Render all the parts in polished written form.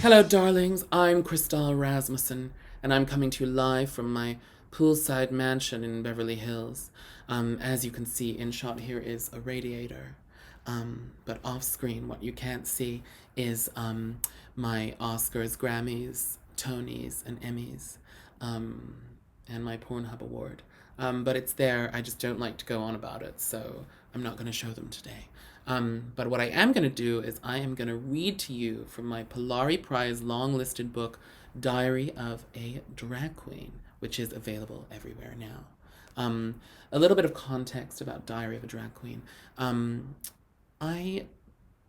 Hello, darlings. I'm Crystal Rasmussen, and I'm coming to you live from my poolside mansion in Beverly Hills. As you can see, in shot here is a radiator. But off screen, what you can't see is my Oscars, Grammys, Tonys, and Emmys, and my Pornhub award. But it's there. I just don't like to go on about it, so I'm not going to show them today. But what I am going to do is I am going to read to you from my Polari Prize long-listed book, Diary of a Drag Queen, which is available everywhere now. A little bit of context about Diary of a Drag Queen.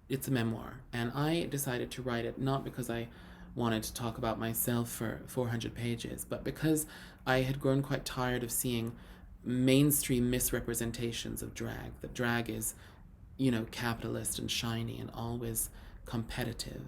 It's a memoir, and I decided to write it not because I wanted to talk about myself for 400 pages, but because I had grown quite tired of seeing mainstream misrepresentations of drag. That drag is, capitalist and shiny and always competitive.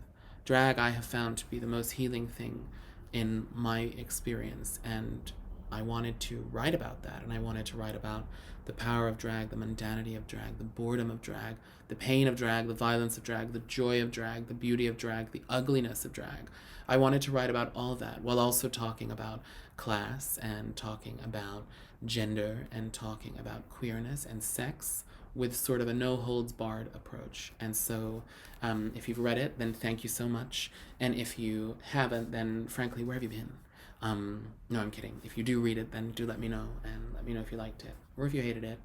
Drag I have found to be the most healing thing in my experience, and I wanted to write about that, and I wanted to write about the power of drag, the mundanity of drag, the boredom of drag, the pain of drag, the violence of drag, the joy of drag, the beauty of drag, the ugliness of drag. I wanted to write about all that while also talking about class and talking about gender and talking about queerness and sex with sort of a no-holds-barred approach. And so if you've read it, then thank you so much. And if you haven't, then frankly, where have you been? No, I'm kidding. If you do read it, then do let me know, and let me know if you liked it or if you hated it.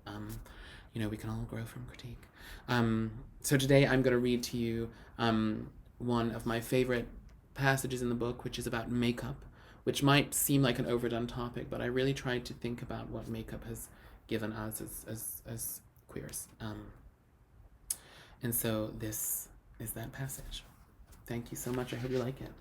We can all grow from critique. So today I'm going to read to you one of my favorite passages in the book, which is about makeup, which might seem like an overdone topic, but I really tried to think about what makeup has given us as queers. And so this is that passage. Thank you so much. I hope you like it.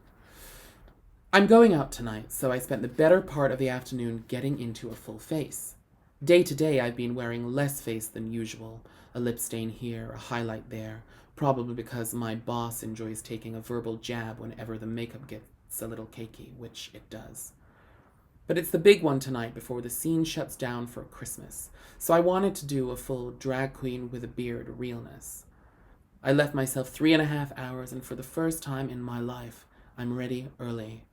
I'm going out tonight, so I spent the better part of the afternoon getting into a full face. Day to day, I've been wearing less face than usual, a lip stain here, a highlight there, probably because my boss enjoys taking a verbal jab whenever the makeup gets a little cakey, which it does. But it's the big one tonight before the scene shuts down for Christmas, so I wanted to do a full drag queen with a beard realness. I left myself 3.5 hours, and for the first time in my life, I'm ready early.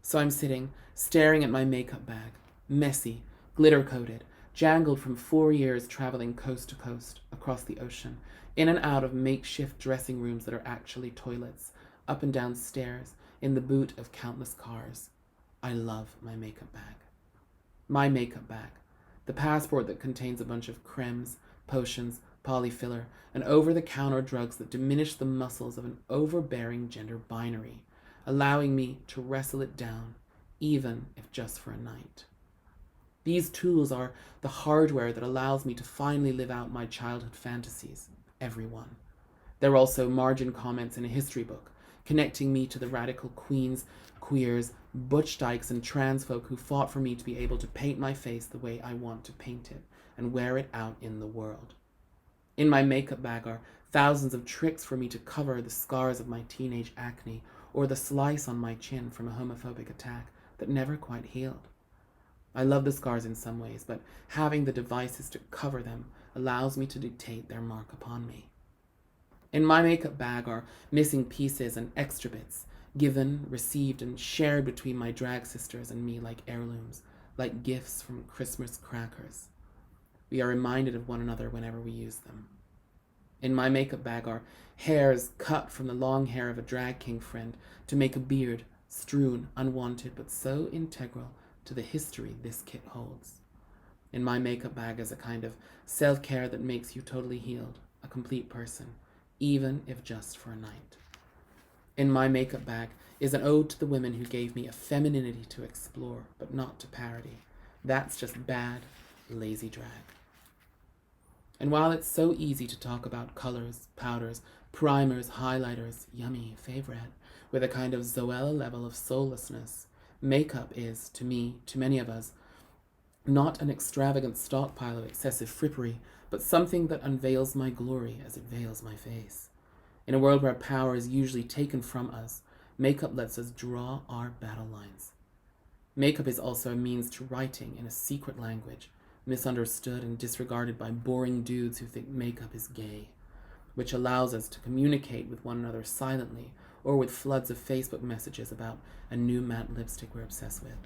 So I'm sitting, staring at my makeup bag, messy, glitter-coated, jangled from 4 years traveling coast to coast, across the ocean, in and out of makeshift dressing rooms that are actually toilets, up and down stairs, in the boot of countless cars. I love my makeup bag. My makeup bag, the passport that contains a bunch of cremes, potions, polyfiller, and over-the-counter drugs that diminish the muscles of an overbearing gender binary, allowing me to wrestle it down, even if just for a night. These tools are the hardware that allows me to finally live out my childhood fantasies, everyone. They're also margin comments in a history book, connecting me to the radical queens, queers, butch dykes, and trans folk who fought for me to be able to paint my face the way I want to paint it and wear it out in the world. In my makeup bag are thousands of tricks for me to cover the scars of my teenage acne or the slice on my chin from a homophobic attack that never quite healed. I love the scars in some ways, but having the devices to cover them allows me to dictate their mark upon me. In my makeup bag are missing pieces and extra bits, given, received, and shared between my drag sisters and me like heirlooms, like gifts from Christmas crackers. We are reminded of one another whenever we use them. In my makeup bag are hairs cut from the long hair of a drag king friend to make a beard, strewn, unwanted, but so integral to the history this kit holds. In my makeup bag is a kind of self-care that makes you totally healed, a complete person, even if just for a night. In my makeup bag is an ode to the women who gave me a femininity to explore, but not to parody. That's just bad, lazy drag. And while it's so easy to talk about colors, powders, primers, highlighters, yummy, favorite, with a kind of Zoella level of soullessness, makeup is, to me, to many of us, not an extravagant stockpile of excessive frippery, but something that unveils my glory as it veils my face. In a world where power is usually taken from us, makeup lets us draw our battle lines. Makeup is also a means to writing in a secret language, misunderstood and disregarded by boring dudes who think makeup is gay, which allows us to communicate with one another silently or with floods of Facebook messages about a new matte lipstick we're obsessed with.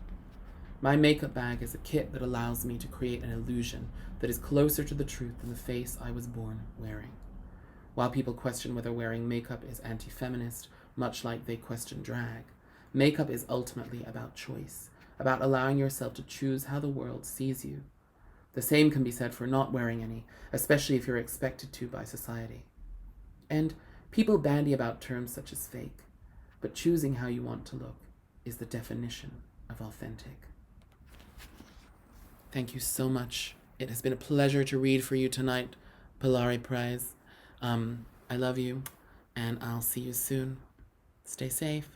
My makeup bag is a kit that allows me to create an illusion that is closer to the truth than the face I was born wearing. While people question whether wearing makeup is anti-feminist, much like they question drag, makeup is ultimately about choice, about allowing yourself to choose how the world sees you. The same can be said for not wearing any, especially if you're expected to by society. And people bandy about terms such as fake, but choosing how you want to look is the definition of authentic. Thank you so much. It has been a pleasure to read for you tonight, Polari Prize. I love you, and I'll see you soon. Stay safe.